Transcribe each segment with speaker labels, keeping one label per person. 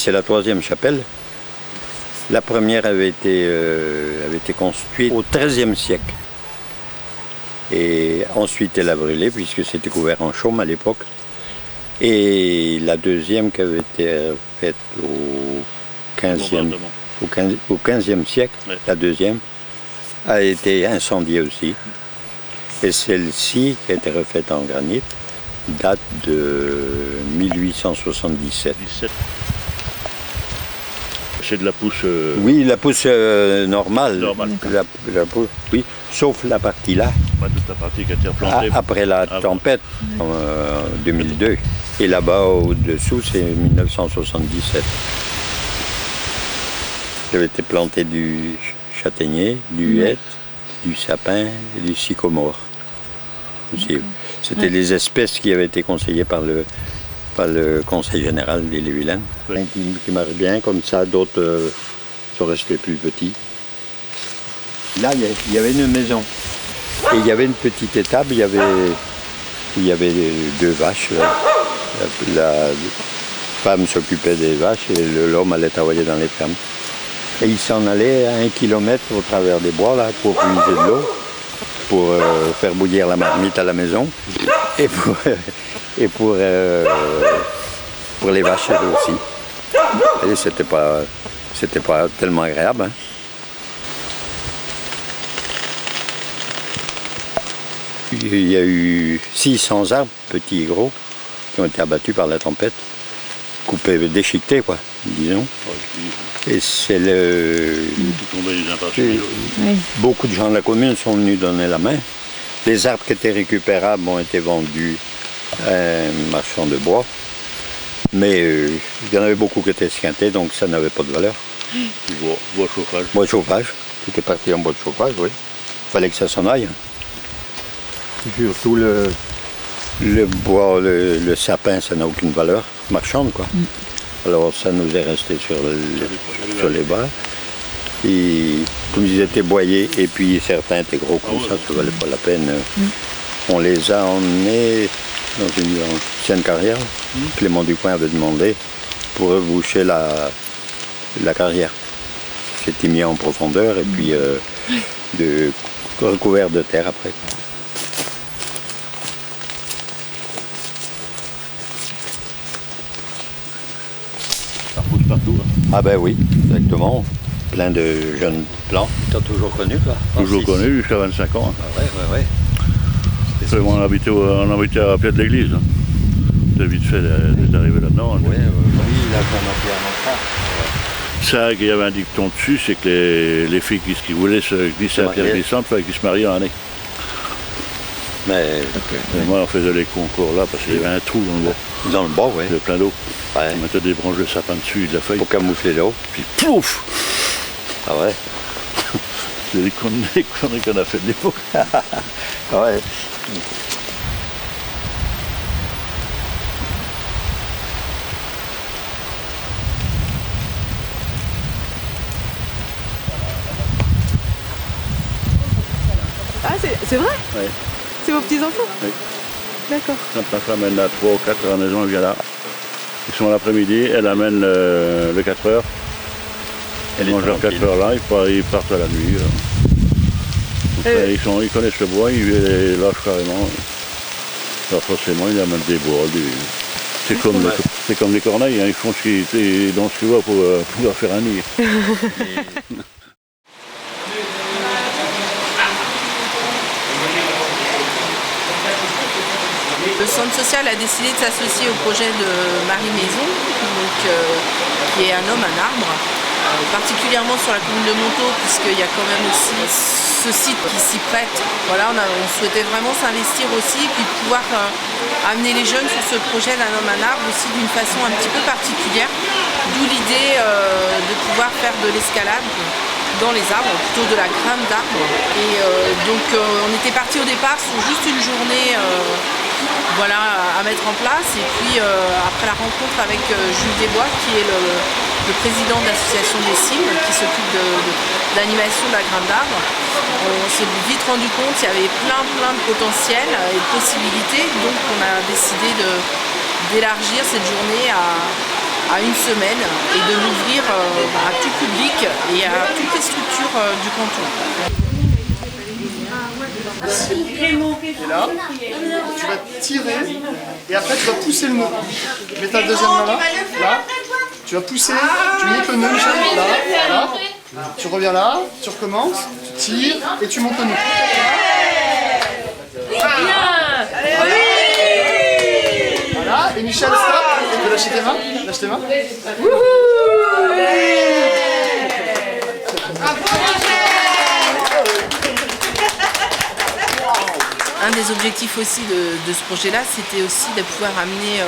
Speaker 1: c'est la troisième chapelle. La première avait été construite au XIIIe siècle. Et ensuite, elle a brûlé, puisque c'était couvert en chaume à l'époque. Et la deuxième, qui avait été faite au XVe siècle, ouais. La deuxième, a été incendiée aussi. Et celle-ci, qui a été refaite en granit, date de 1877.
Speaker 2: C'est de la pousse...
Speaker 1: Oui, la pousse normale. La pousse, oui, sauf la partie là.
Speaker 2: Toute la partie qui a été replantée.
Speaker 1: Après la tempête, en 2002. Et là-bas, au-dessous, c'est 1977. Il avait été planté du châtaignier, du hêtre, du sapin et du sycomore. C'était les espèces qui avaient été conseillées par le Conseil général d'Ille-et-Vilaine. Qui marchent bien, comme ça, d'autres sont restés plus petits. Là, il y avait une maison. Et il y avait une petite étable, il y avait 2 vaches. La femme s'occupait des vaches et l'homme allait travailler dans les fermes. Et il s'en allait à 1 kilomètre au travers des bois là, pour puiser de l'eau, pour faire bouillir la marmite à la maison et pour les vaches aussi. Et c'était pas tellement agréable. Hein. Il y a eu 600 arbres, petits et gros, qui ont été abattus par la tempête, coupés, déchiquetés, quoi, disons. Et c'est beaucoup de gens de la commune sont venus donner la main. Les arbres qui étaient récupérables ont été vendus à un marchand de bois. Mais il y en avait beaucoup qui étaient esquintés, donc ça n'avait pas de valeur.
Speaker 2: Bois de chauffage.
Speaker 1: Bois de chauffage. Tout est parti en bois de chauffage, oui. Il fallait que ça s'en aille. Surtout le bois, le sapin, ça n'a aucune valeur marchande, quoi. Alors ça nous est resté sur les bas. Et comme ils étaient boyés, et puis certains étaient gros comme ça ne valait pas la peine. On les a emmenés dans une ancienne carrière. Clément Ducoin avait demandé pour reboucher la carrière. C'était mis en profondeur et puis recouvert de terre après.
Speaker 2: Ça repousse partout. Hein.
Speaker 1: Ah ben oui, exactement. Plein de jeunes plants. Tu as toujours connu, toi?
Speaker 2: Toujours connu, jusqu'à 25 ans. Hein.
Speaker 1: Ah ouais.
Speaker 2: On habitait à pied de l'église. Hein. C'est vite fait d'arriver là-dedans. Hein.
Speaker 1: Oui, là, qu'on a pu
Speaker 2: Ça, il y avait un dicton dessus, c'est que les filles qui voulaient se glisser à pierre glissante, il fallait qu'ils se marient en année.
Speaker 1: Mais
Speaker 2: moi, on faisait les concours là, parce qu'il y avait un trou dans le bois.
Speaker 1: Dans le bois, oui.
Speaker 2: Il y avait plein d'eau.
Speaker 1: Ouais.
Speaker 2: On mettait des branches de sapin dessus, de la feuille.
Speaker 1: Pour camoufler l'eau.
Speaker 2: Puis pouf!
Speaker 1: Ah ouais.
Speaker 2: C'est des conneries qu'on a fait de l'époque.
Speaker 1: Ouais.
Speaker 3: Ah, c'est vrai?
Speaker 2: Oui.
Speaker 3: C'est vos petits-enfants?
Speaker 2: Oui.
Speaker 3: D'accord.
Speaker 2: Quand ma femme elle a 3 ou 4 à la maison, elle vient là. Ils sont l'après-midi, elle amène le 4 heures. Ils mangent leurs 4 heures là, ils partent à la nuit. Ils connaissent le bois, ils les lâchent carrément. Alors forcément, ils amènent des bois. C'est comme les corneilles, hein, ils font dans ce qu'ils voient pour pouvoir faire un nid.
Speaker 4: Le centre social a décidé de s'associer au projet de Marie Maison, qui est un homme, un arbre, particulièrement sur la commune de Montaut, puisqu'il y a quand même aussi ce site qui s'y prête. Voilà, on souhaitait vraiment s'investir aussi, puis pouvoir amener les jeunes sur ce projet d'un homme, un arbre aussi d'une façon un petit peu particulière, d'où l'idée de pouvoir faire de l'escalade dans les arbres, plutôt de la grimpe d'arbres. Et donc on était parti au départ sur juste une journée à mettre en place. Et puis après la rencontre avec Jules Desbois, qui est le président de l'association des cimes, qui s'occupe de l'animation de la grimpe d'arbres, on s'est vite rendu compte qu'il y avait plein de potentiel et de possibilités. Donc on a décidé d'élargir cette journée à à une semaine et de l'ouvrir à tout public et à toutes les structures du canton.
Speaker 5: Et là, tu vas tirer et après tu vas pousser le nœud. Mets ta deuxième main là, tu vas pousser, tu montes le nœud, Michel, là, voilà. Tu reviens là, tu recommences, tu tires et tu montes le nœud. Voilà, et Michel, stop, tu peux lâcher tes mains, lâche tes mains.
Speaker 4: Un des objectifs aussi de ce projet-là, c'était aussi de pouvoir amener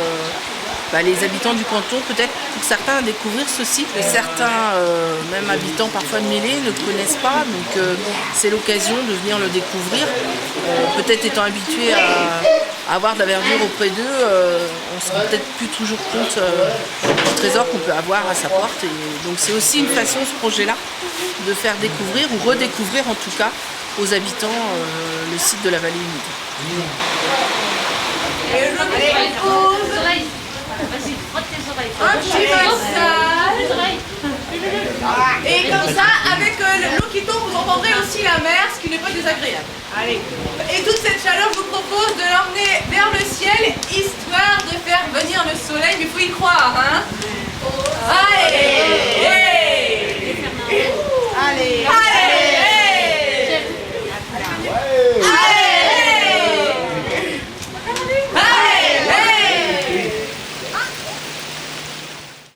Speaker 4: les habitants du canton, peut-être pour certains, à découvrir ce site. Certains, même habitants parfois de Mêlée, ne connaissent pas, donc c'est l'occasion de venir le découvrir. Peut-être étant habitués à avoir de la verdure auprès d'eux, on ne se rend peut-être plus toujours compte du trésor qu'on peut avoir à sa porte. Et donc c'est aussi une façon, ce projet-là, de faire découvrir ou redécouvrir en tout cas aux habitants le site de la vallée humide.
Speaker 6: Vas-y, frotte tes oreilles.
Speaker 3: Un petit massage. Et comme ça, avec l'eau qui tombe, vous entendrez aussi la mer, ce qui n'est pas désagréable. Allez. Et toute cette chaleur, je vous propose de l'emmener vers le ciel, histoire de faire venir le soleil, mais il faut y croire, hein. Allez.